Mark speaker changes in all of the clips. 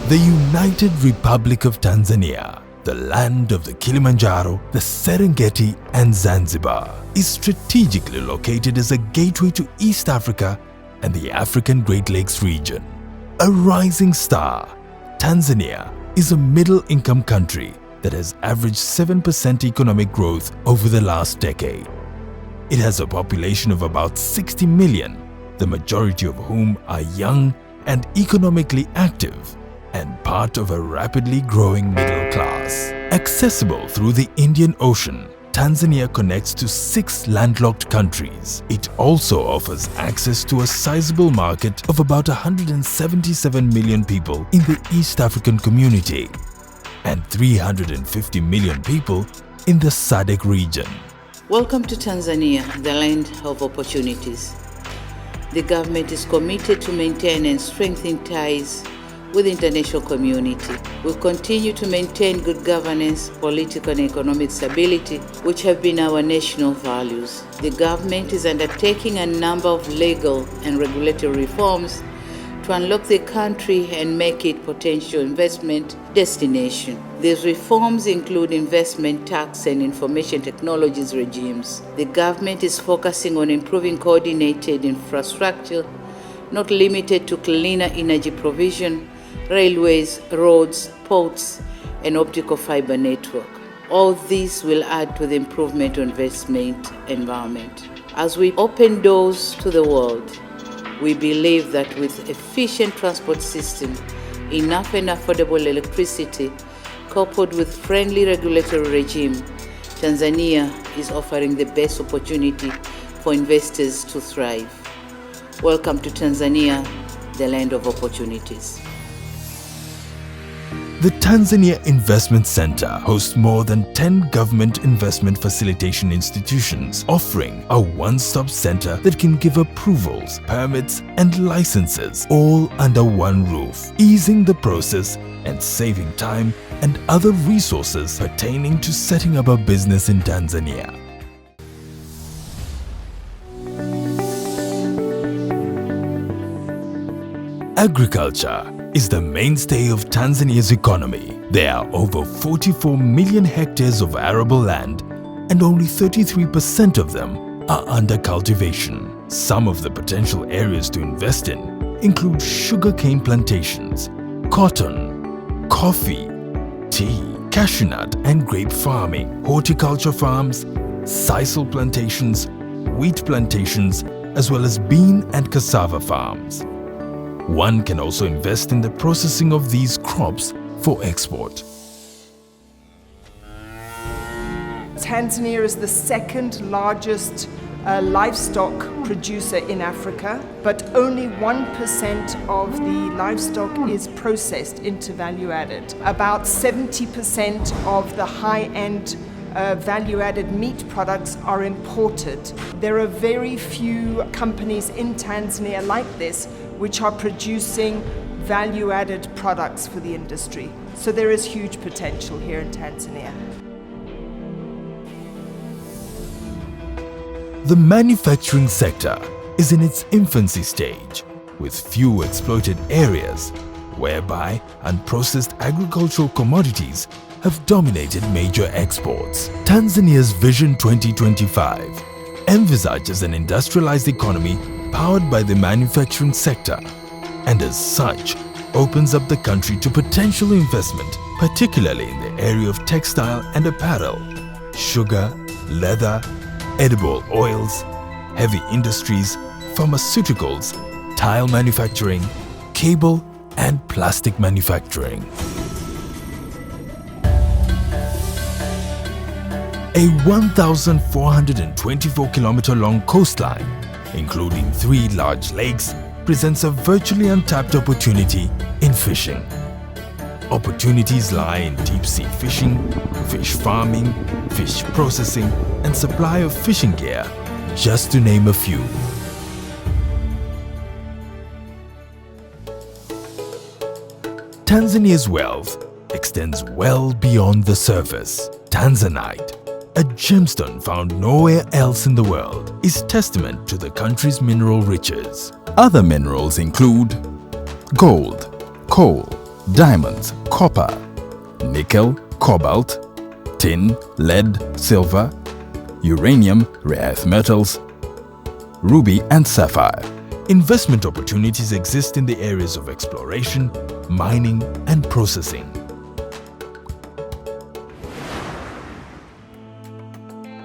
Speaker 1: The United Republic of Tanzania, the land of the Kilimanjaro, the Serengeti and Zanzibar, is strategically located as a gateway to East Africa and the African Great Lakes region. A rising star, Tanzania is a middle-income country that has averaged 7% economic growth over the last decade. It has a population of about 60 million, the majority of whom are young and economically active, and part of a rapidly growing middle class. Accessible through the Indian Ocean, Tanzania connects to 6 landlocked countries. It also offers access to a sizable market of about 177 million people in the East African community and 350 million people in the SADC region.
Speaker 2: Welcome to Tanzania, the land of opportunities. The government is committed to maintain and strengthen ties with the international community. We'll continue to maintain good governance, political and economic stability, which have been our national values. The government is undertaking a number of legal and regulatory reforms to unlock the country and make it potential investment destination. These reforms include investment tax and information technologies regimes. The government is focusing on improving coordinated infrastructure, not limited to cleaner energy provision, railways, roads, ports, and optical fiber network. All these will add to the improvement of investment environment. As we open doors to the world, we believe that with efficient transport system, enough and affordable electricity, coupled with friendly regulatory regime, Tanzania is offering the best opportunity for investors to thrive. Welcome to Tanzania, the land of opportunities.
Speaker 1: The Tanzania Investment Center hosts more than 10 government investment facilitation institutions, offering a one-stop center that can give approvals, permits, and licenses all under one roof, easing the process and saving time and other resources pertaining to setting up a business in Tanzania. Agriculture is the mainstay of Tanzania's economy. There are over 44 million hectares of arable land and only 33% of them are under cultivation. Some of the potential areas to invest in include sugarcane plantations, cotton, coffee, tea, cashew nut and grape farming, horticulture farms, sisal plantations, wheat plantations, as well as bean and cassava farms. One can also invest in the processing of these crops for export.
Speaker 3: Tanzania is the second largest livestock producer in Africa, but only 1% of the livestock is processed into value added. About 70% of the high-end value-added meat products are imported. There are very few companies in Tanzania like this which are producing value-added products for the industry. So there is huge potential here in Tanzania.
Speaker 1: The manufacturing sector is in its infancy stage, with few exploited areas, whereby unprocessed agricultural commodities have dominated major exports. Tanzania's Vision 2025 envisages an industrialized economy powered by the manufacturing sector, and as such opens up the country to potential investment, particularly in the area of textile and apparel, sugar, leather, edible oils, heavy industries, pharmaceuticals, tile manufacturing, cable and plastic manufacturing. A 1,424-kilometer long coastline, including 3 large lakes, presents a virtually untapped opportunity in fishing. Opportunities lie in deep-sea fishing, fish farming, fish processing, and supply of fishing gear, just to name a few. Tanzania's wealth extends well beyond the surface. Tanzanite, a gemstone found nowhere else in the world, is testament to the country's mineral riches. Other minerals include gold, coal, diamonds, copper, nickel, cobalt, tin, lead, silver, uranium, rare earth metals, ruby and sapphire. Investment opportunities exist in the areas of exploration, mining and processing.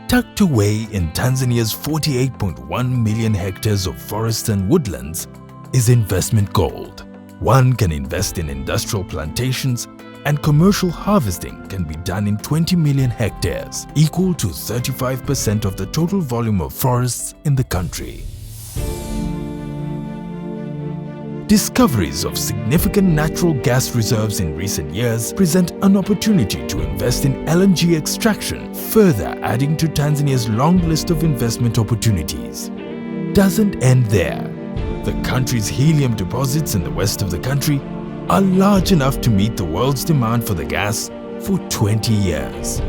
Speaker 1: Tucked away in Tanzania's 48.1 million hectares of forests and woodlands is investment gold. One can invest in industrial plantations, and commercial harvesting can be done in 20 million hectares, equal to 35% of the total volume of forests in the country. Discoveries of significant natural gas reserves in recent years present an opportunity to invest in LNG extraction, further adding to Tanzania's long list of investment opportunities. Doesn't end there. The country's helium deposits in the west of the country are large enough to meet the world's demand for the gas for 20 years.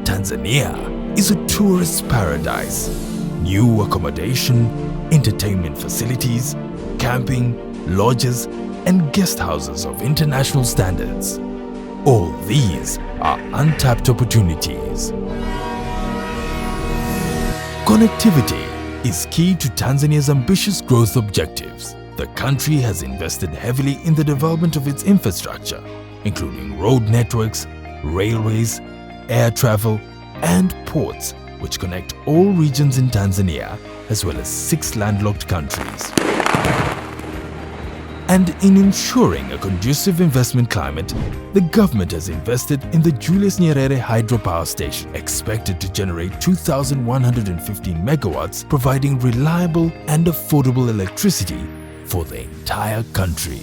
Speaker 1: Tanzania is a tourist paradise. New accommodation, entertainment facilities, camping, lodges and guest houses of international standards. All these are untapped opportunities. Connectivity is key to Tanzania's ambitious growth objectives. The country has invested heavily in the development of its infrastructure, including road networks, railways, air travel and ports, which connect all regions in Tanzania as well as 6 landlocked countries. And in ensuring a conducive investment climate, the government has invested in the Julius Nyerere hydropower station, expected to generate 2,115 megawatts, providing reliable and affordable electricity for the entire country.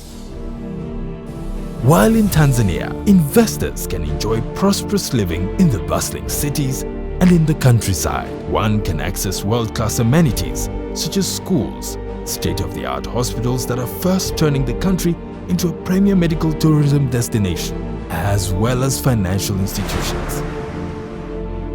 Speaker 1: While in Tanzania, investors can enjoy prosperous living in the bustling cities and in the countryside. One can access world-class amenities such as schools, state-of-the-art hospitals that are fast turning the country into a premier medical tourism destination, as well as financial institutions.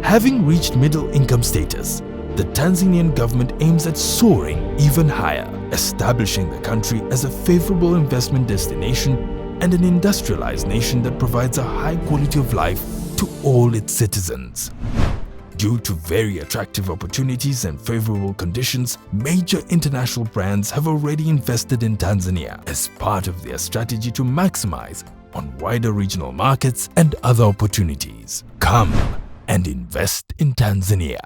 Speaker 1: Having reached middle-income status, the Tanzanian government aims at soaring even higher, establishing the country as a favorable investment destination and an industrialized nation that provides a high quality of life to all its citizens. Due to very attractive opportunities and favorable conditions, major international brands have already invested in Tanzania as part of their strategy to maximize on wider regional markets and other opportunities. Come and invest in Tanzania.